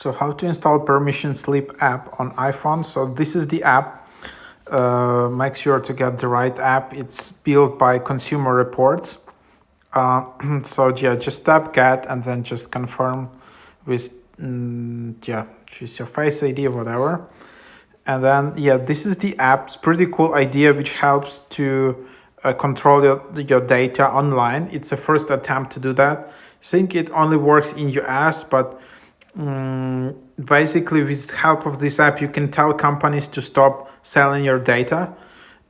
So how to install permission sleep app on iPhone. So this is the app. Make sure to get the right app. It's built by Consumer Reports. So yeah, just tap get and then just confirm with with your Face ID or whatever. And then yeah, this is the app. It's pretty cool idea which helps to control your data online. It's the first attempt to do that. I think it only works in US, but basically with help of this app you can tell companies to stop selling your data,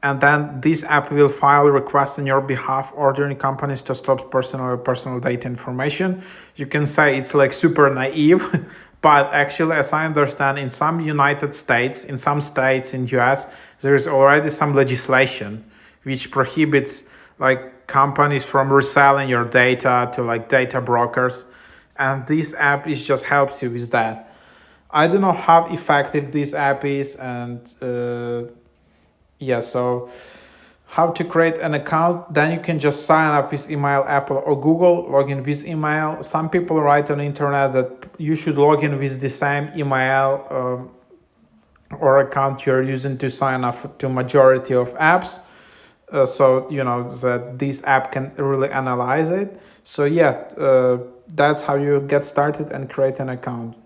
and then this app will file requests on your behalf ordering companies to stop personal data information. You can say it's like super naive but actually, as I understand, in some United States, in some states in US, there is already some legislation which prohibits like companies from reselling your data to like data brokers, and this app is just helps you with that. I don't know how effective this app is, and so how to create an account, then you can just sign up with email, Apple or Google, log in with email. Some people write on the internet that you should log in with the same email or account you're using to sign up to majority of apps. So you know that this app can really analyze it. So that's how you get started and create an account.